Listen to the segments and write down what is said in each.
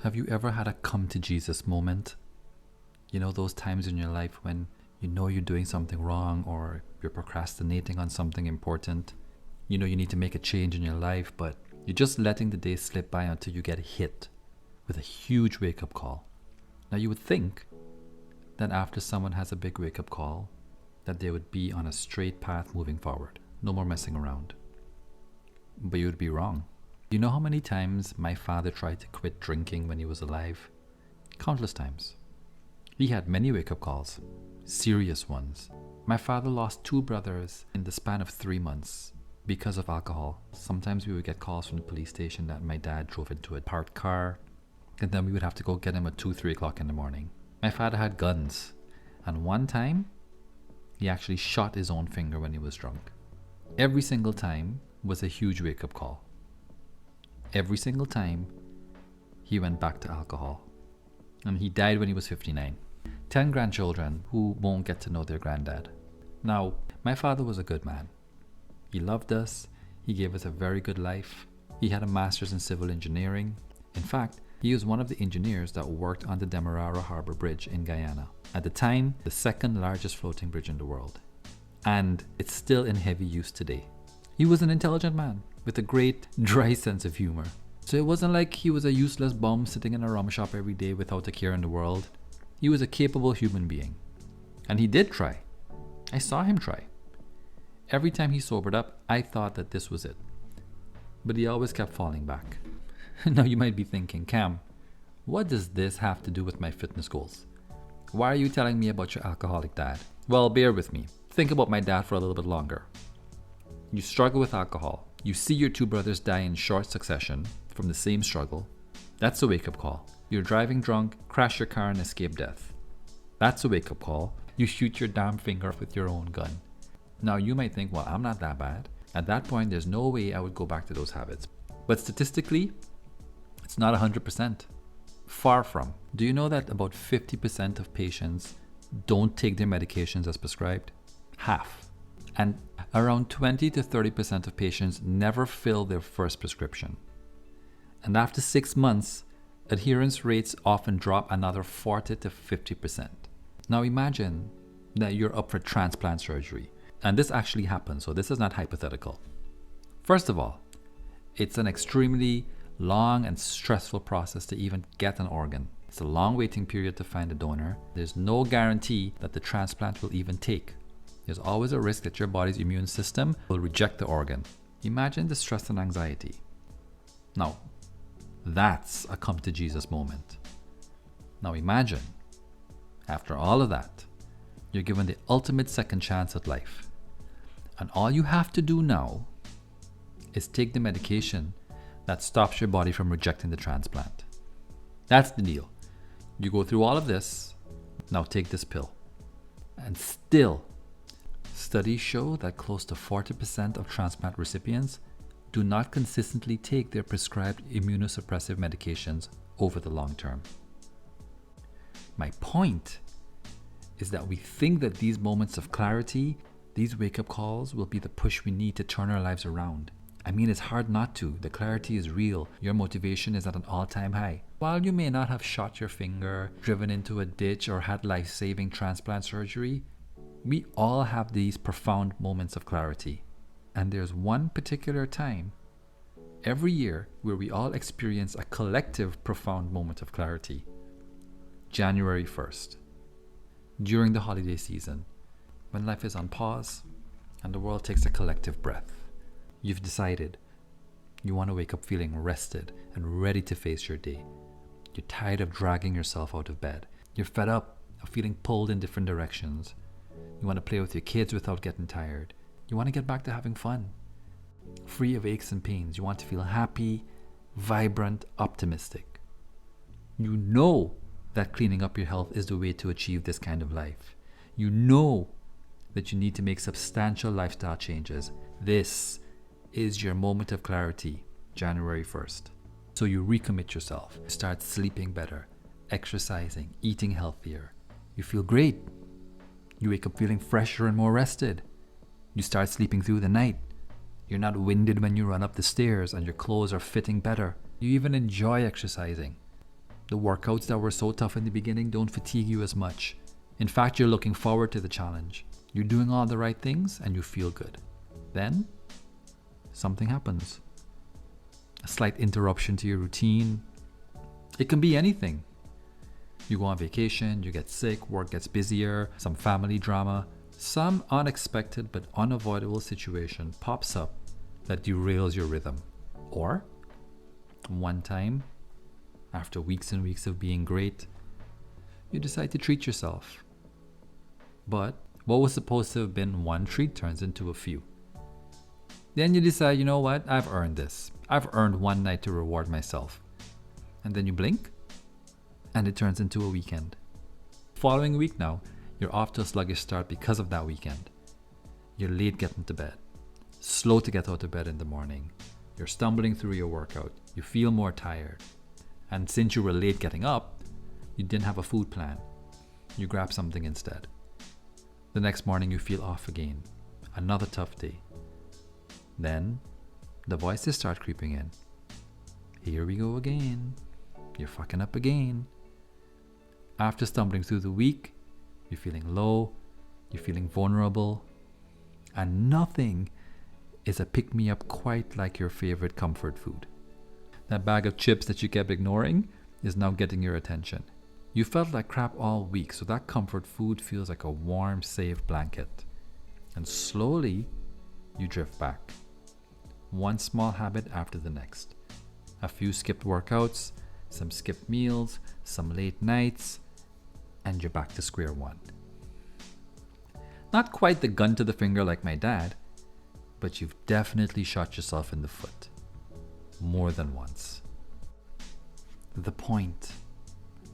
Have you ever had a come to Jesus moment? You know, those times in your life when you know you're doing something wrong or you're procrastinating on something important. You know you need to make a change in your life, but you're just letting the day slip by until you get hit with a huge wake-up call. Now you would think that after someone has a big wake-up call, that they would be on a straight path moving forward. No more messing around. But you would be wrong. You know how many times my father tried to quit drinking when he was alive? Countless times. He had many wake-up calls, serious ones. My father lost 2 brothers in the span of 3 months because of alcohol. Sometimes we would get calls from the police station that my dad drove into a parked car, and then we would have to go get him at 2, 3 o'clock in the morning. My father had guns, and one time, he actually shot his own finger when he was drunk. Every single time was a huge wake-up call. Every single time, he went back to alcohol. And he died when he was 59. 10 grandchildren who won't get to know their granddad. Now, my father was a good man. He loved us. He gave us a very good life. He had a master's in civil engineering. In fact, he was one of the engineers that worked on the Demerara Harbor Bridge in Guyana. At the time, the 2nd largest floating bridge in the world. And it's still in heavy use today. He was an intelligent man with a great, dry sense of humor. So it wasn't like he was a useless bum sitting in a rum shop every day without a care in the world. He was a capable human being. And he did try. I saw him try. Every time he sobered up, I thought that this was it. But he always kept falling back. Now you might be thinking, Cam, what does this have to do with my fitness goals? Why are you telling me about your alcoholic dad? Well, bear with me. Think about my dad for a little bit longer. You struggle with alcohol. You see your 2 brothers die in short succession from the same struggle. That's a wake-up call. You're driving drunk, crash your car and escape death. That's a wake-up call. You shoot your damn finger off with your own gun. Now you might think, well, I'm not that bad. At that point, there's no way I would go back to those habits. But statistically, it's not 100%. Far from. Do you know that about 50% of patients don't take their medications as prescribed? Half. And around 20 to 30% of patients never fill their first prescription. And after 6 months, adherence rates often drop another 40 to 50%. Now imagine that you're up for transplant surgery. And this actually happens, so this is not hypothetical. First of all, it's an extremely long and stressful process to even get an organ. It's a long waiting period to find a donor. There's no guarantee that the transplant will even take. There's always a risk that your body's immune system will reject the organ. Imagine the stress and anxiety. Now, that's a come to Jesus moment. Now imagine, after all of that, you're given the ultimate second chance at life. And all you have to do now is take the medication that stops your body from rejecting the transplant. That's the deal. You go through all of this, now take this pill. And still, studies show that close to 40% of transplant recipients do not consistently take their prescribed immunosuppressive medications over the long term. My point is that we think that these moments of clarity, these wake-up calls, will be the push we need to turn our lives around. I mean, it's hard not to. The clarity is real. Your motivation is at an all-time high. While you may not have shot your finger, driven into a ditch, or had life-saving transplant surgery, we all have these profound moments of clarity. And there's one particular time every year where we all experience a collective profound moment of clarity. January 1st. During the holiday season, when life is on pause and the world takes a collective breath. You've decided you want to wake up feeling rested and ready to face your day. You're tired of dragging yourself out of bed. You're fed up of feeling pulled in different directions. You want to play with your kids without getting tired. You want to get back to having fun, free of aches and pains. You want to feel happy, vibrant, optimistic. You know that cleaning up your health is the way to achieve this kind of life. You know that you need to make substantial lifestyle changes. This is your moment of clarity, January 1st. So you recommit yourself, start sleeping better, exercising, eating healthier. You feel great. You wake up feeling fresher and more rested. You start sleeping through the night. You're not winded when you run up the stairs and your clothes are fitting better. You even enjoy exercising. The workouts that were so tough in the beginning don't fatigue you as much. In fact, you're looking forward to the challenge. You're doing all the right things and you feel good. Then, something happens. A slight interruption to your routine. It can be anything. You go on vacation, you get sick, work gets busier, some family drama. Some unexpected but unavoidable situation pops up that derails your rhythm. Or, one time, after weeks and weeks of being great, you decide to treat yourself. But what was supposed to have been one treat turns into a few. Then you decide, you know what, I've earned this. I've earned one night to reward myself. And then you blink, and it turns into a weekend. Following week now, you're off to a sluggish start because of that weekend. You're late getting to bed, slow to get out of bed in the morning. You're stumbling through your workout. You feel more tired. And since you were late getting up, you didn't have a food plan. You grab something instead. The next morning you feel off again. Another tough day. Then the voices start creeping in. Here we go again. You're fucking up again. After stumbling through the week, you're feeling low, you're feeling vulnerable, and nothing is a pick-me-up quite like your favorite comfort food. That bag of chips that you kept ignoring is now getting your attention. You felt like crap all week, so that comfort food feels like a warm, safe blanket. And slowly, you drift back. One small habit after the next. A few skipped workouts, some skipped meals, some late nights, and you're back to square one. Not quite the gun to the finger like my dad, but you've definitely shot yourself in the foot. More than once. The point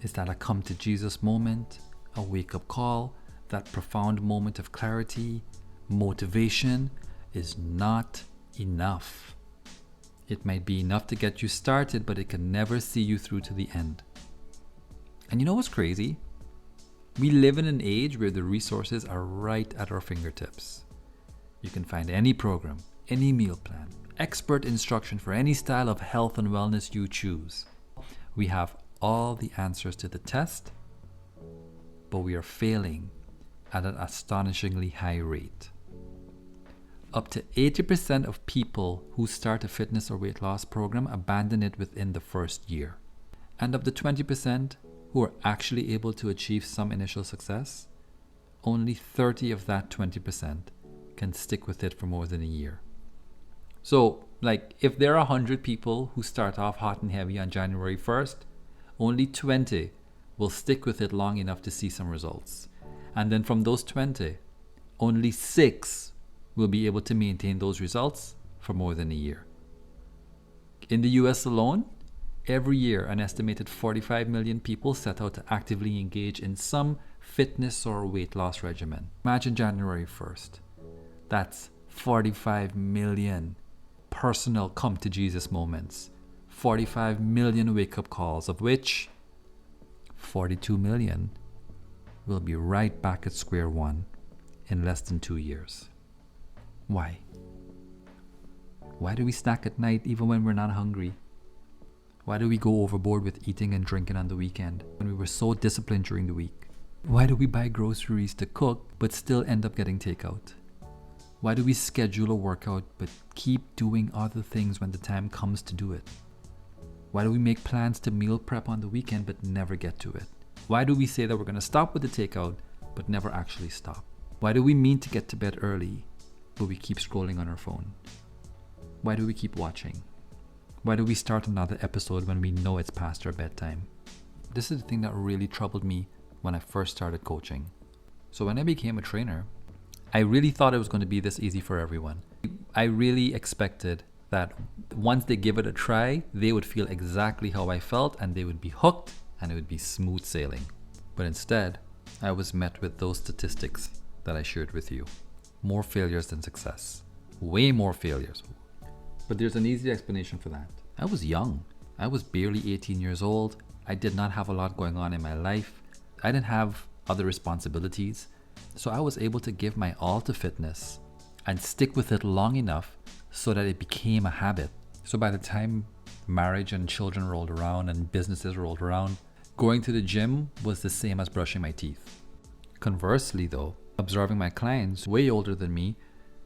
is that a come to Jesus moment, a wake-up call, that profound moment of clarity, motivation is not enough. It might be enough to get you started, but it can never see you through to the end. And you know what's crazy? We live in an age where the resources are right at our fingertips. You can find any program, any meal plan, expert instruction for any style of health and wellness you choose. We have all the answers to the test, but we are failing at an astonishingly high rate. Up to 80% of people who start a fitness or weight loss program abandon it within the first year. And of the 20% who are actually able to achieve some initial success, only 30 of that 20% can stick with it for more than a year. So, if there are 100 people who start off hot and heavy on January 1st, only 20 will stick with it long enough to see some results. And then from those 20, only 6 will be able to maintain those results for more than a year. In the US alone, every year an estimated 45 million people set out to actively engage in some fitness or weight loss regimen. Imagine January 1st. That's 45 million personal come to Jesus moments. 45 million wake-up calls, of which 42 million will be right back at square one in less than 2 years. Why? Why do we snack at night even when we're not hungry? Why do we go overboard with eating and drinking on the weekend when we were so disciplined during the week? Why do we buy groceries to cook but still end up getting takeout? Why do we schedule a workout but keep doing other things when the time comes to do it? Why do we make plans to meal prep on the weekend but never get to it? Why do we say that we're going to stop with the takeout but never actually stop? Why do we mean to get to bed early but we keep scrolling on our phone? Why do we keep watching? Why do we start another episode when we know it's past our bedtime? This is the thing that really troubled me when I first started coaching. So when I became a trainer, I really thought it was going to be this easy for everyone. I really expected that once they give it a try, they would feel exactly how I felt and they would be hooked and it would be smooth sailing. But instead, I was met with those statistics that I shared with you. More failures than success. Way more failures. But there's an easy explanation for that. I was young. I was barely 18 years old. I did not have a lot going on in my life. I didn't have other responsibilities. So I was able to give my all to fitness and stick with it long enough so that it became a habit. So by the time marriage and children rolled around and businesses rolled around, going to the gym was the same as brushing my teeth. Conversely though, observing my clients way older than me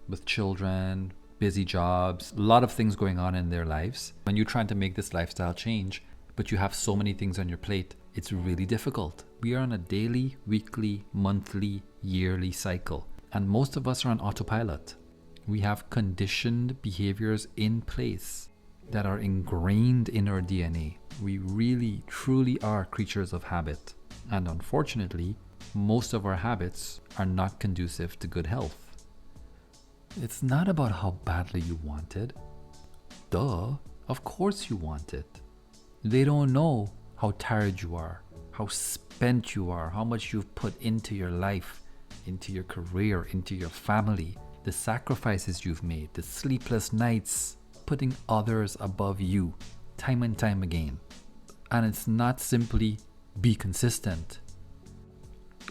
with children, busy jobs, a lot of things going on in their lives. When you're trying to make this lifestyle change, but you have so many things on your plate, it's really difficult. We are on a daily, weekly, monthly, yearly cycle, and most of us are on autopilot. We have conditioned behaviors in place that are ingrained in our DNA. We really, truly are creatures of habit. And unfortunately, most of our habits are not conducive to good health. It's not about how badly you want it. Duh, of course you want it. They don't know how tired you are, how spent you are, how much you've put into your life, into your career, into your family, the sacrifices you've made, the sleepless nights, putting others above you, time and time again. And it's not simply be consistent,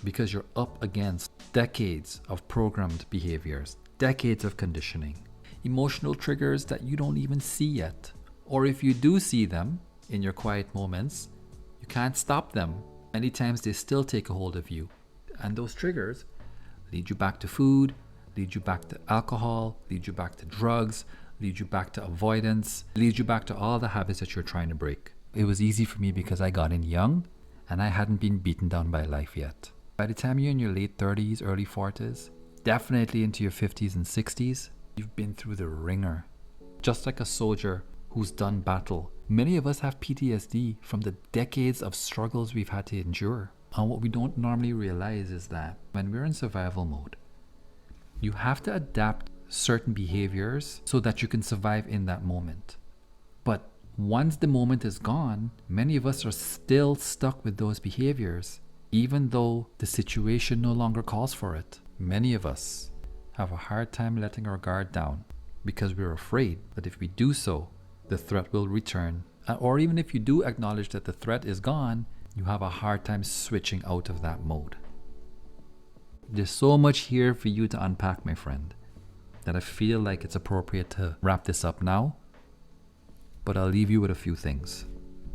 because you're up against decades of programmed behaviors, decades of conditioning, emotional triggers that you don't even see yet. Or if you do see them in your quiet moments, you can't stop them. Many times they still take a hold of you. And those triggers lead you back to food, lead you back to alcohol, lead you back to drugs, lead you back to avoidance, lead you back to all the habits that you're trying to break. It was easy for me because I got in young and I hadn't been beaten down by life yet. By the time you're in your late 30s, early 40s, definitely into your 50s and 60s, you've been through the ringer. Just like a soldier who's done battle, many of us have PTSD from the decades of struggles we've had to endure. And what we don't normally realize is that when we're in survival mode, you have to adapt certain behaviors so that you can survive in that moment. But once the moment is gone, many of us are still stuck with those behaviors, even though the situation no longer calls for it. Many of us have a hard time letting our guard down because we're afraid that if we do so, the threat will return. Or even if you do acknowledge that the threat is gone, you have a hard time switching out of that mode. There's so much here for you to unpack, my friend, that I feel like it's appropriate to wrap this up now. But I'll leave you with a few things.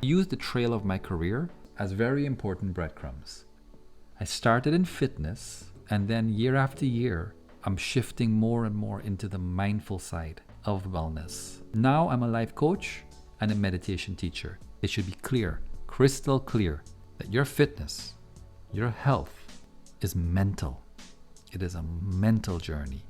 I use the trail of my career as very important breadcrumbs. I started in fitness, and then year after year, I'm shifting more and more into the mindful side of wellness. Now I'm a life coach and a meditation teacher. It should be clear, crystal clear, that your fitness, your health is mental. It is a mental journey.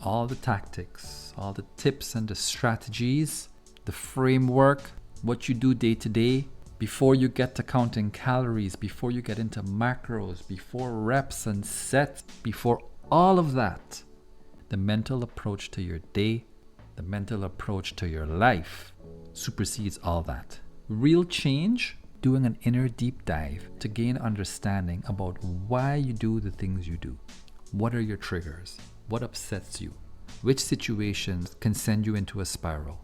All the tactics, all the tips and the strategies, the framework, what you do day to day, before you get to counting calories, before you get into macros, before reps and sets, before all of that, the mental approach to your day, the mental approach to your life supersedes all that. Real change, doing an inner deep dive to gain understanding about why you do the things you do. What are your triggers? What upsets you? Which situations can send you into a spiral?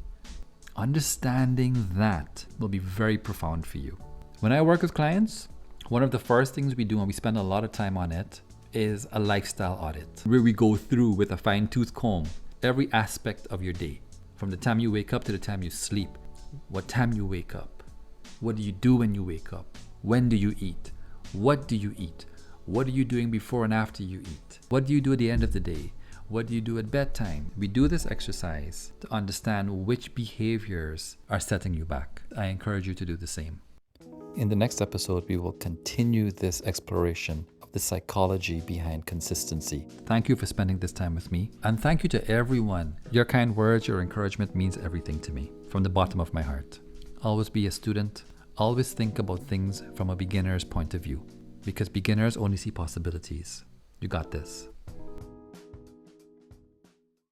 Understanding that will be very profound for you. When I work with clients, one of the first things we do, and we spend a lot of time on it, is a lifestyle audit, where we go through with a fine-tooth comb every aspect of your day, from the time you wake up to the time you sleep. What time you wake up? What do you do when you wake up? When do you eat? What do you eat? What are you doing before and after you eat? What do you do at the end of the day? What do you do at bedtime? We do this exercise to understand which behaviors are setting you back. I encourage you to do the same. In the next episode, we will continue this exploration of the psychology behind consistency. Thank you for spending this time with me. And thank you to everyone. Your kind words, your encouragement means everything to me from the bottom of my heart. Always be a student. Always think about things from a beginner's point of view, because beginners only see possibilities. You got this.